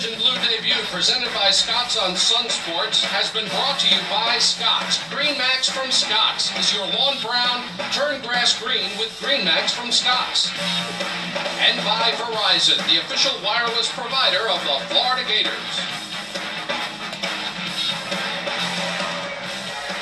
Orange and Blue debut, presented by Scott's on Sun Sports, has been brought to you by Scott's. Green Max from Scott's is your lawn brown, turn grass green with Green Max from Scott's. And by Verizon, the official wireless provider of the Florida Gators.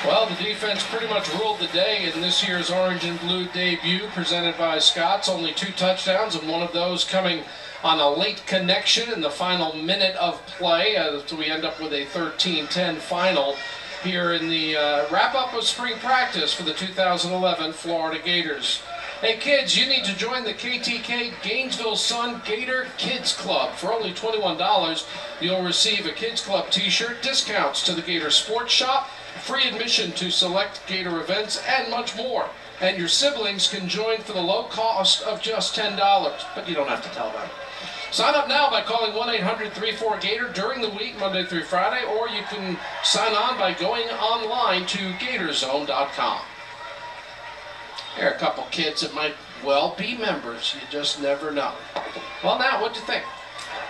Well, the defense pretty much ruled the day in this year's Orange and Blue debut, presented by Scott's. Only 2 touchdowns, and one of those coming on a late connection in the final minute of play, as we end up with a 13-10 final here in the wrap-up of spring practice for the 2011 Florida Gators. Hey kids, you need to join the KTK Gainesville Sun Gator Kids Club. For only $21, you'll receive a Kids Club t-shirt, discounts to the Gator Sports Shop, free admission to select Gator events, and much more. And your siblings can join for the low cost of just $10, but you don't have to tell them. Sign up now by calling 1-800-34-GATOR during the week, Monday through Friday, or you can sign on by going online to GatorZone.com. There are a couple kids that might well be members. You just never know. Well, now, what'd you think?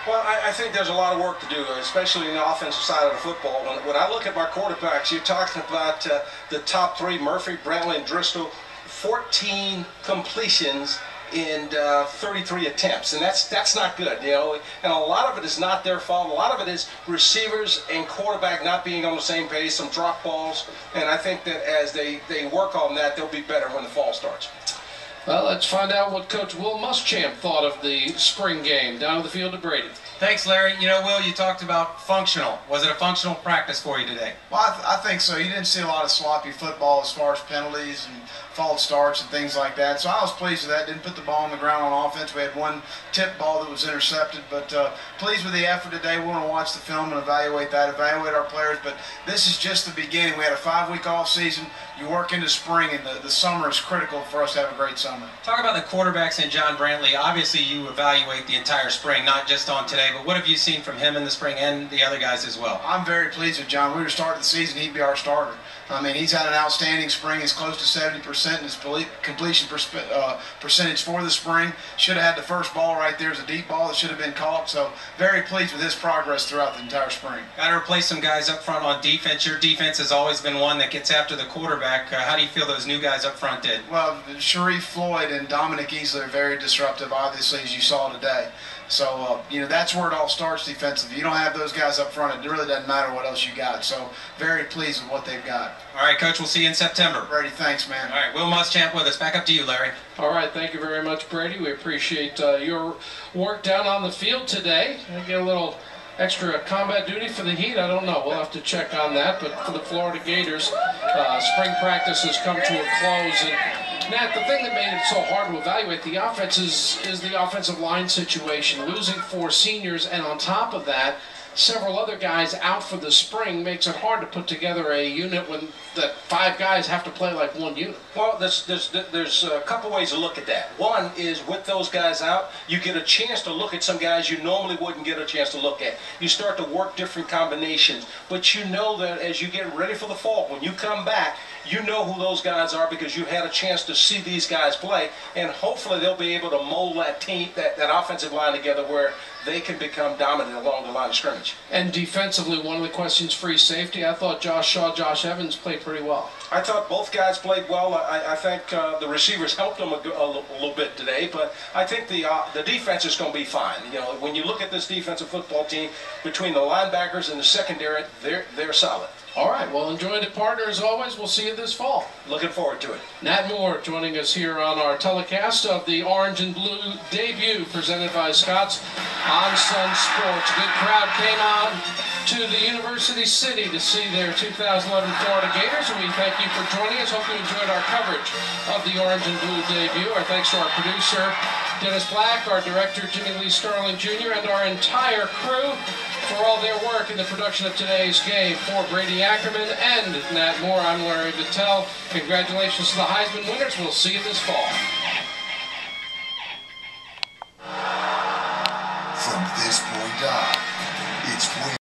Well, I think there's a lot of work to do, especially in the offensive side of the football. When I look at our quarterbacks, you're talking about the top 3, Murphy, Brantley, and Driscoll, 14 completions in 33 attempts, and that's not good, you know. And a lot of it is not their fault. A lot of it is receivers and quarterback not being on the same page, some drop balls, and I think that as they work on that, they'll be better when the fall starts. Well, let's find out what Coach Will Muschamp thought of the spring game. Down to the field to Brady. Thanks, Larry. You know, Will, you talked about functional. Was it a functional practice for you today? Well, I think so. You didn't see a lot of sloppy football as far as penalties and false starts and things like that. So I was pleased with that. Didn't put the ball on the ground on offense. We had one tip ball that was intercepted, but pleased with the effort today. We want to watch the film and evaluate that, evaluate our players. But this is just the beginning. We had a 5-week off season. You work into spring, and the summer is critical for us to have a great summer. Talk about the quarterbacks and John Brantley. Obviously, you evaluate the entire spring, not just on today, but what have you seen from him in the spring and the other guys as well? I'm very pleased with John. We were starting the season, he'd be our starter. I mean, he's had an outstanding spring. He's close to 70% in his completion percentage for the spring. Should have had the first ball right there as a deep ball that should have been caught. So very pleased with his progress throughout the entire spring. Got to replace some guys up front on defense. Your defense has always been one that gets after the quarterback. How do you feel those new guys up front did? Well, Sharif Floyd and Dominic Easley are very disruptive, obviously, as you saw today. So, you know, that's where it all starts defensively. You don't have those guys up front, it really doesn't matter what else you got. So, very pleased with what they've got. All right, Coach, we'll see you in September. Brady, thanks, man. All right, Will Muschamp with us. Back up to you, Larry. All right, thank you very much, Brady. We appreciate your work down on the field today. I get a little extra combat duty for the Heat. I don't know. We'll have to check on that. But for the Florida Gators, spring practice has come to a close. And Nat, the thing that made it so hard to evaluate the offense is the offensive line situation. Losing 4 seniors, and on top of that, several other guys out for the spring makes it hard to put together a unit when the 5 guys have to play like one unit. Well, there's a couple ways to look at that. One is with those guys out, you get a chance to look at some guys you normally wouldn't get a chance to look at. You start to work different combinations, but you know that as you get ready for the fall, when you come back, you know who those guys are because you had a chance to see these guys play, and hopefully they'll be able to mold that team, that offensive line together where they can become dominant along the line of scrimmage. And defensively, one of the questions, free safety. I thought Josh Shaw, Josh Evans played pretty well. I thought both guys played well. I think the receivers helped them a little bit today, but I think the defense is going to be fine. You know, when you look at this defensive football team, between the linebackers and the secondary, they're solid. All right, well, enjoy the partner as always. We'll see you this fall. Looking forward to it. Nat Moore joining us here on our telecast of the Orange and Blue debut presented by Scott's on Sun Sports. Good crowd came on to the University City to see their 2011 Florida Gators, and we thank you for joining us. Hope you enjoyed our coverage of the Orange and Blue debut. Our thanks to our producer, Dennis Black, our director, Jimmy Lee Sterling Jr., and our entire crew for all their work in the production of today's game. For Brady Ackerman and Nat Moore, I'm Larry Battelle. Congratulations to the Heisman winners. We'll see you this fall. From this point on,